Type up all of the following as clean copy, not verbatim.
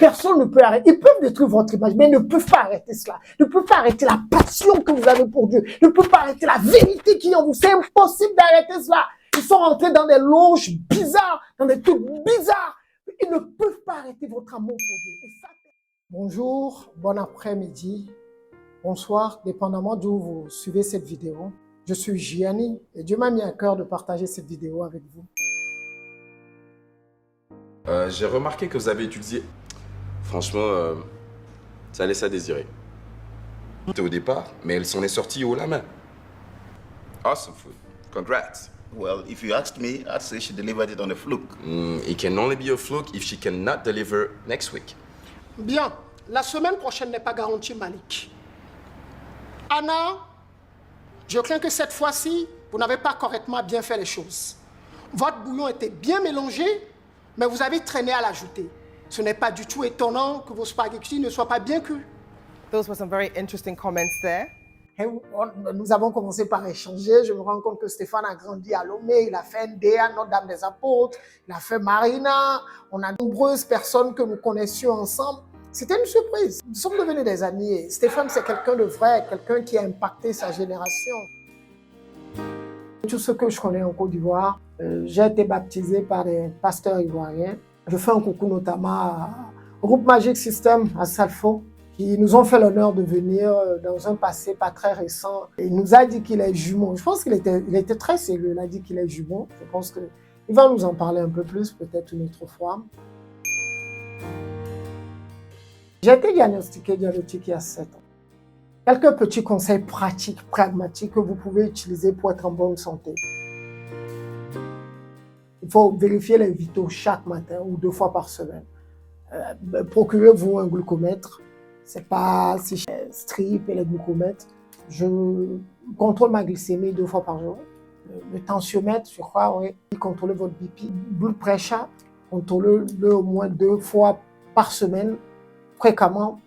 Personne ne peut arrêter. Ils peuvent détruire votre image, mais ils ne peuvent pas arrêter cela. Ils ne peuvent pas arrêter la passion que vous avez pour Dieu. Ils ne peuvent pas arrêter la vérité qui est en vous. C'est impossible d'arrêter cela. Ils sont rentrés dans des loges bizarres, dans des trucs bizarres. Ils ne peuvent pas arrêter votre amour pour Dieu. Et ça... Bonjour, bon après-midi, bonsoir, dépendamment d'où vous suivez cette vidéo. Je suis Gianni et Dieu m'a mis à cœur de partager cette vidéo avec vous. J'ai remarqué que vous avez utilisé... Franchement, ça laisse à désirer. C'était au départ, mais elle s'en est sortie haut la main. Awesome food. Congrats. Well, if you asked me, I'd say she delivered it on a fluke. It can only be a fluke if she cannot deliver next week. Bien, la semaine prochaine n'est pas garantie, Malik. Anna, je crains que cette fois-ci, vous n'avez pas correctement bien fait les choses. Votre bouillon était bien mélangé, mais vous avez traîné à l'ajouter. Ce n'est pas du tout étonnant que vos spaghettis ne soient pas bien cuits. Those were some very interesting comments there. Et nous avons commencé par échanger. Je me rends compte que Stéphane a grandi à Lomé, il a fait ND à Notre-Dame des Apôtres, il a fait Marina. On a de nombreuses personnes que nous connaissions ensemble. C'était une surprise. Nous sommes devenus des amis. Stéphane, c'est quelqu'un de vrai, quelqu'un qui a impacté sa génération. Tout ce que je connais en Côte d'Ivoire, j'ai été baptisé par des pasteurs ivoiriens. Je fais un coucou notamment au groupe Magic System à Salfo, qui nous ont fait l'honneur de venir dans un passé pas très récent. Il nous a dit qu'il est jumeau. Je pense qu'il était très sérieux. Il a dit qu'il est jumeau. Je pense qu'il va nous en parler un peu plus, peut-être une autre fois. J'ai été diagnostiqué diabétique il y a 7 ans. Quelques petits conseils pratiques, pragmatiques que vous pouvez utiliser pour être en bonne santé. Il faut vérifier les vitaux chaque matin ou 2 fois par semaine. Procurez-vous un glucomètre. C'est pas si cher, strip et les glucomètres. Je contrôle ma glycémie 2 fois par jour. Le tensiomètre, je crois, oui. Contrôlez votre BP. Blood pressure, contrôlez-le au moins 2 fois par semaine, fréquemment,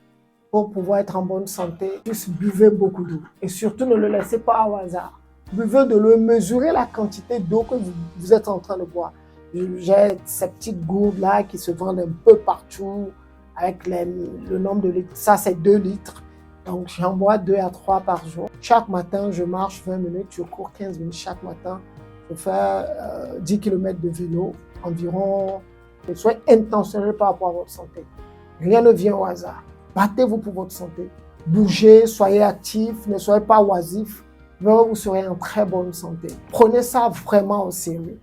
pour pouvoir être en bonne santé. Juste buvez beaucoup d'eau. Et surtout, ne le laissez pas au hasard. Buvez de l'eau, mesurez la quantité d'eau que vous êtes en train de boire. J'ai ces petites gourdes-là qui se vendent un peu partout avec le nombre de litres. Ça, c'est 2 litres. Donc, j'en bois 2 à 3 par jour. Chaque matin, je marche 20 minutes, je cours 15 minutes chaque matin. Je fais 10 km de vélo environ. Soyez intentionnel par rapport à votre santé. Rien ne vient au hasard. Battez-vous pour votre santé. Bougez, soyez actifs, ne soyez pas oisifs. Vous serez en très bonne santé. Prenez ça vraiment au sérieux.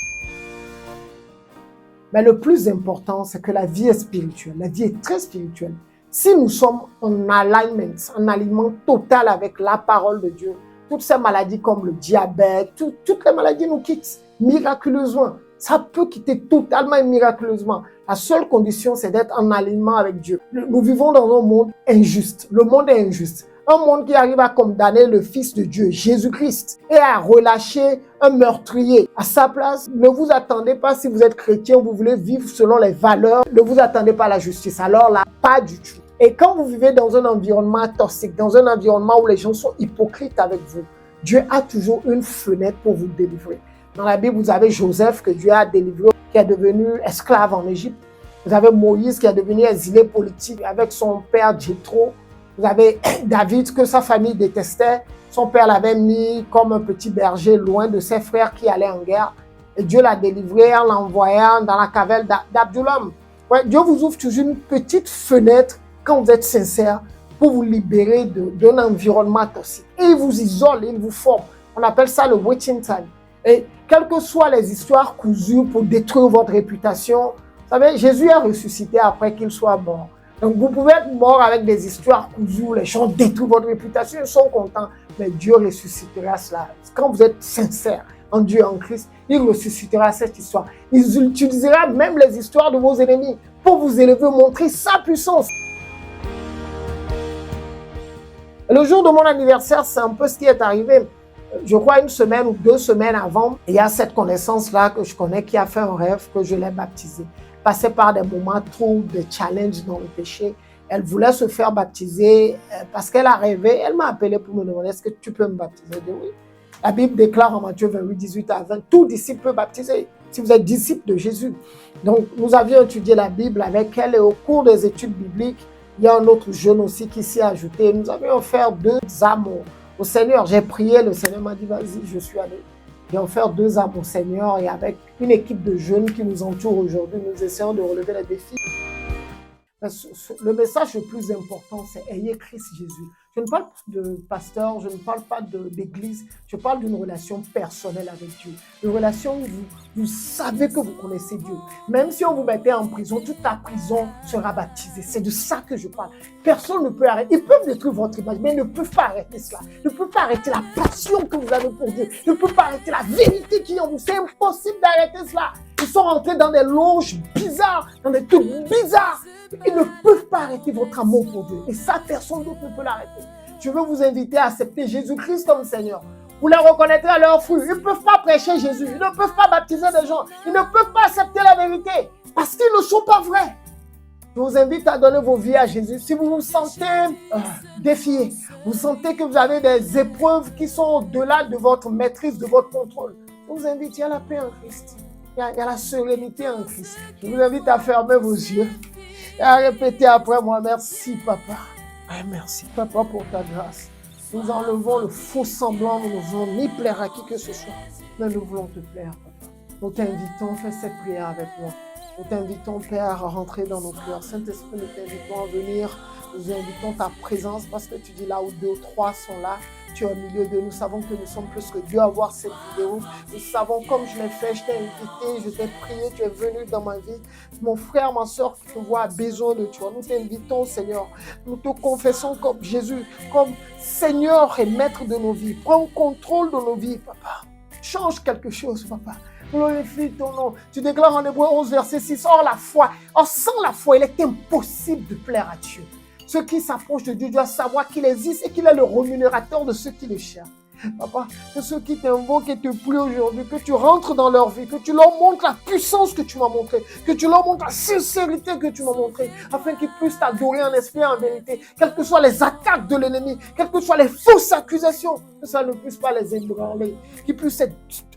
Mais le plus important, c'est que la vie est spirituelle. La vie est très spirituelle. Si nous sommes en alignment, en alignement total avec la parole de Dieu, toutes ces maladies comme le diabète, toutes les maladies nous quittent miraculeusement. Ça peut quitter totalement et miraculeusement. La seule condition, c'est d'être en alignement avec Dieu. Nous vivons dans un monde injuste. Le monde est injuste. Un monde qui arrive à condamner le Fils de Dieu, Jésus-Christ, et à relâcher un meurtrier. À sa place, ne vous attendez pas, si vous êtes chrétien, vous voulez vivre selon les valeurs, ne vous attendez pas à la justice. Alors là, pas du tout. Et quand vous vivez dans un environnement toxique, dans un environnement où les gens sont hypocrites avec vous, Dieu a toujours une fenêtre pour vous délivrer. Dans la Bible, vous avez Joseph que Dieu a délivré, qui est devenu esclave en Égypte. Vous avez Moïse qui est devenu exilé politique avec son père Jéthro. Vous avez David que sa famille détestait. Son père l'avait mis comme un petit berger loin de ses frères qui allaient en guerre. Et Dieu l'a délivré en l'envoyant dans la caverne d'Abdullam. Ouais, Dieu vous ouvre toujours une petite fenêtre quand vous êtes sincère pour vous libérer d'un environnement toxique. Et il vous isole, il vous forme. On appelle ça le waiting time. Et quelles que soient les histoires cousues pour détruire votre réputation, vous savez, Jésus est ressuscité après qu'il soit mort. Donc vous pouvez être mort avec des histoires cousues où les gens détruisent votre réputation, ils sont contents. Mais Dieu ressuscitera cela. Quand vous êtes sincère en Dieu, en Christ, il ressuscitera cette histoire. Il utilisera même les histoires de vos ennemis pour vous élever, montrer sa puissance. Le jour de mon anniversaire, c'est un peu ce qui est arrivé. Je crois 1 semaine ou 2 semaines avant, il y a cette connaissance-là que je connais qui a fait un rêve que je l'ai baptisée. Passée par des moments trop de challenge dans le péché. Elle voulait se faire baptiser parce qu'elle a rêvé. Elle m'a appelé pour me demander, est-ce que tu peux me baptiser? Je dis oui. La Bible déclare en Matthieu 28, 18 à 20, tout disciple peut baptiser. si vous êtes disciple de Jésus. Donc, nous avions étudié la Bible avec elle et au cours des études bibliques, il y a un autre jeune aussi qui s'y est ajouté. Nous avions offert 2 âmes au Seigneur. J'ai prié, le Seigneur m'a dit, vas-y, je suis allé. J'ai offert 2 âmes au Seigneur et avec une équipe de jeunes qui nous entoure aujourd'hui, nous essayons de relever les défis. Le message le plus important, c'est ayez Christ Jésus. Je ne parle pas de pasteur, je ne parle pas d'église, je parle d'une relation personnelle avec Dieu. Une relation où vous savez que vous connaissez Dieu. Même si on vous mettait en prison, toute la prison sera baptisée. C'est de ça que je parle. Personne ne peut arrêter. Ils peuvent détruire votre image, mais ils ne peuvent pas arrêter cela. Ils ne peuvent pas arrêter la passion que vous avez pour Dieu. Ils ne peuvent pas arrêter la vérité qui est en vous. C'est impossible d'arrêter cela. Ils sont rentrés dans des loges bizarres, dans des trucs bizarres. Ils ne peuvent pas arrêter votre amour pour Dieu. Et ça, personne d'autre ne peut l'arrêter. Je veux vous inviter à accepter Jésus-Christ comme Seigneur. Vous les reconnaîtrez à leurs fruits. Ils ne peuvent pas prêcher Jésus. Ils ne peuvent pas baptiser des gens. Ils ne peuvent pas accepter la vérité parce qu'ils ne sont pas vrais. Je vous invite à donner vos vies à Jésus. Si vous vous sentez défié, vous sentez que vous avez des épreuves qui sont au-delà de votre maîtrise, de votre contrôle, je vous invite, il y a la paix en Christ. Il y a la sérénité en Christ. Je vous invite à fermer vos yeux et à répéter après moi, merci papa. Merci papa pour ta grâce. Nous enlevons le faux semblant, nous ne voulons ni plaire à qui que ce soit, mais nous voulons te plaire papa. Nous t'invitons, fais cette prière avec moi. Nous t'invitons Père à rentrer dans nos cœurs. Saint-Esprit, nous t'invitons à venir. Nous invitons ta présence parce que tu dis là où 2 ou 3 sont là, tu es au milieu d'eux. Nous savons que nous sommes plus que Dieu à voir cette vidéo. Nous savons comme je l'ai fait, je t'ai invité, je t'ai prié, tu es venu dans ma vie. Mon frère, ma soeur qui te voit a besoin de toi. Nous t'invitons Seigneur. Nous te confessons comme Jésus, comme Seigneur et Maître de nos vies. Prends contrôle de nos vies, papa. Change quelque chose, papa. Glorifie ton nom. Tu déclares en Hébreux 11, verset 6, or sans la foi, il est impossible de plaire à Dieu. Ceux qui s'approchent de Dieu doivent savoir qu'il existe et qu'il est le rémunérateur de ceux qui le cherchent. Papa, que ceux qui t'invoquent et te plient aujourd'hui, que tu rentres dans leur vie, que tu leur montres la puissance que tu m'as montrée, que tu leur montres la sincérité que tu m'as montrée, afin qu'ils puissent t'adorer en esprit et en vérité, quelles que soient les attaques de l'ennemi, quelles que soient les fausses accusations, que ça ne puisse pas les ébranler, qu'ils puissent être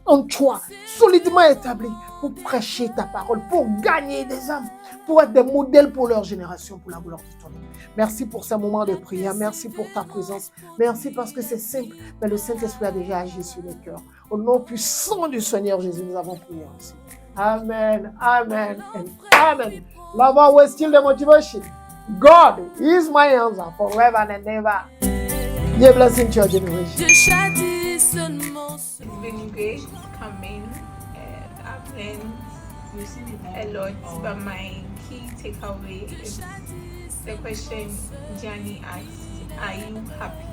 en toi, solidement établis, pour prêcher ta parole, pour gagner des âmes, pour être des modèles pour leur génération, pour la gloire de ton nom. Merci pour ce moment de prière, merci pour ta présence, merci parce que c'est simple, mais le Saint-Esprit a déjà agi sur les cœurs. Au nom puissant du Seigneur Jésus, nous avons prié aussi. Amen, amen, and amen. Lover, we're still the motivation. God is my answer forever and ever. Be a blessing to your generation. It's been great coming. I've learned a lot, but my key takeaway is the question Gianni asked, are you happy?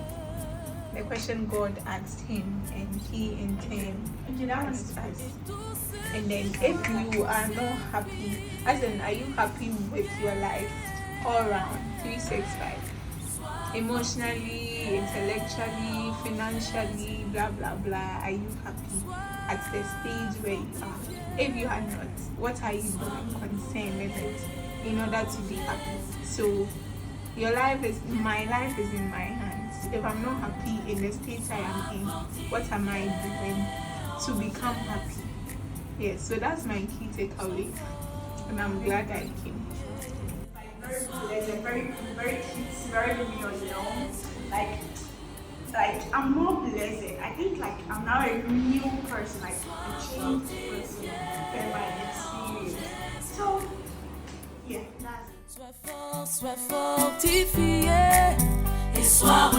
The question God asked him, and he in turn answered. And then if you are not happy, as in, are you happy with your life all around, 365? Emotionally, intellectually, financially, blah, blah, blah. Are you happy at the stage where you are? If you are not, what are you doing concerned with it in order to be happy? So, my life is in my hands. If I'm not happy in the state I am in, what am I doing to become happy? Yes, so that's my key takeaway, and I'm glad I came. Very kids, very young. Like I'm more blessed. I think like I'm now a new person, like a changed person in my experience. So yeah, that's it. Sois fortifié et sois